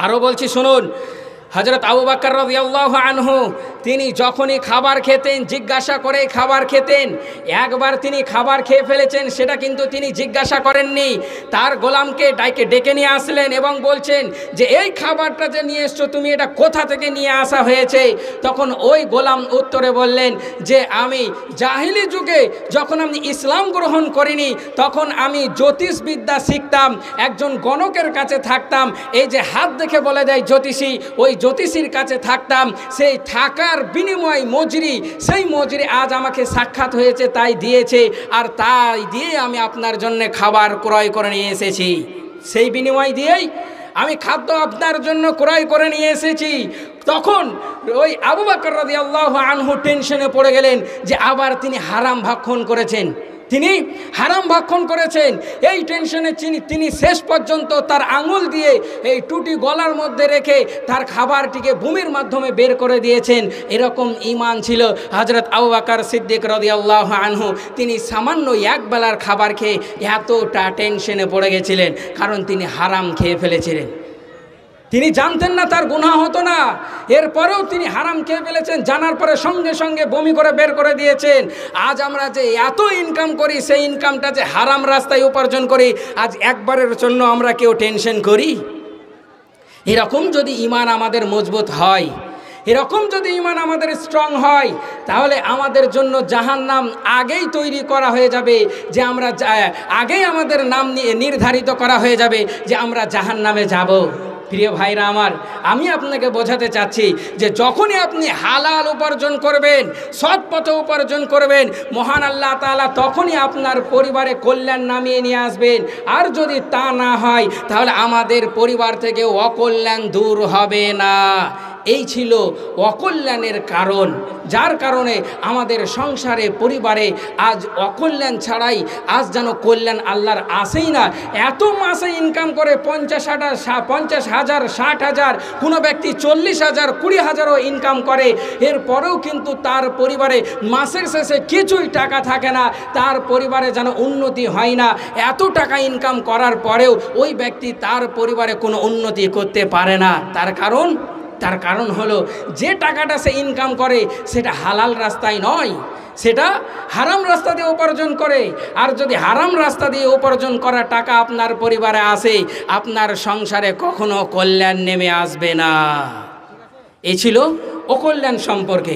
আরও বলছি শুনুন, হযরত আবু বকর রাদিয়াল্লাহু আনহু তিনি যখনই খাবার খেতেন জিজ্ঞাসা করে খাবার খেতেন। একবার তিনি খাবার খেয়ে ফেলেছেন, সেটা কিন্তু তিনি জিজ্ঞাসা করেননি। তার গোলামকে ডেকে নিয়ে আসলেন এবং বলছেন যে এই খাবারটা যে নিয়ে এসছো তুমি, এটা কোথা থেকে নিয়ে আসা হয়েছে? তখন ওই গোলাম উত্তরে বললেন যে আমি জাহিলি যুগে যখন আমি ইসলাম গ্রহণ করিনি তখন আমি জ্যোতিষবিদ্যা শিখতাম, একজন গণকের কাছে থাকতাম। এই যে হাত দেখে বলে দেয় জ্যোতিষী, ওই জ্যোতিষীর কাছে থাকতাম। সেই থাকার বিনিময় মজুরি, সেই মজুরি আজ আমাকে সাক্ষাৎ হয়েছে তাই দিয়েছে, আর তাই দিয়ে আমি আপনার জন্য খাবার ক্রয় করে নিয়ে এসেছি। সেই বিনিময় দিয়েই আমি খাদ্য আপনার জন্য ক্রয় করে নিয়ে এসেছি। তখন ওই আবু বকর রাদিয়াল্লাহু আনহু টেনশনে পড়ে গেলেন যে আবার তিনি হারাম ভক্ষণ করেছেন, তিনি হারাম ভক্ষণ করেছেন। এই টেনশনে তিনি শেষ পর্যন্ত তার আঙুল দিয়ে এই টুটি গলার মধ্যে রেখে তার খাবারটিকে ভূমির মাধ্যমে বের করে দিয়েছেন। এরকম ঈমান ছিল হযরত আবু বকর সিদ্দিক রাদিয়াল্লাহু আনহু। তিনি সামান্য এক বেলার খাবার খেয়ে এতটা টেনশনে পড়ে গেছিলেন, কারণ তিনি হারাম খেয়ে ফেলেছিলেন। তিনি জানতেন না তার গুনাহ হতো না, এরপরেও তিনি হারাম খেয়ে ফেলেছেন। জানার পরে সঙ্গে সঙ্গে বমি করে বের করে দিয়েছেন। আজ আমরা যে এত ইনকাম করি, সেই ইনকামটা যে হারাম রাস্তায় উপার্জন করি, আজ একবারের জন্য আমরা কেউ টেনশন করি? এরকম যদি ঈমান আমাদের মজবুত হয়, এরকম যদি ঈমান আমাদের স্ট্রং হয়, তাহলে আমাদের জন্য জাহান্নাম আগেই তৈরি করা হয়ে যাবে, যে আমরা আগেই আমাদের নাম নির্ধারিত করা হয়ে যাবে যে আমরা জাহান্নামে যাব। প্রিয় ভাইরা আমার, আমি আপনাকে বোঝাতে চাচ্ছি যে যখনই আপনি হালাল উপার্জন করবেন, সৎ পথে উপার্জন করবেন, মহান আল্লাহ তাআলা তখনই আপনার পরিবারে কল্যাণ নামিয়ে নিয়ে আসবেন। আর যদি তা না হয়, তাহলে আমাদের পরিবার থেকে অকল্যাণ দূর হবে না। এই ছিল অকল্যাণের কারণ, যার কারণে আমাদের সংসারে পরিবারে আজ অকল্যাণ ছাড়াই আজ যেন কল্যাণ আল্লাহর আসেই না। এত মাসে ইনকাম করে 50,000, 60,000, কোনো ব্যক্তি 40,000, 20,000ও ইনকাম করে, এরপরেও কিন্তু তার পরিবারে মাসের শেষে কিছুই টাকা থাকে না, তার পরিবারে যেন উন্নতি হয় না। এত টাকা ইনকাম করার পরেও ওই ব্যক্তি তার পরিবারে কোনো উন্নতি করতে পারে না। তার কারণ হলো যে টাকাটা সে ইনকাম করে সেটা হালাল রাস্তায় নয়, সেটা হারাম রাস্তা দিয়ে উপার্জন করে। আর যদি হারাম রাস্তা দিয়ে উপার্জন করা টাকা আপনার পরিবারে আসে, আপনার সংসারে কখনো কল্যাণ নেমে আসবে না। এই ছিল অকল্যাণ সম্পর্কে।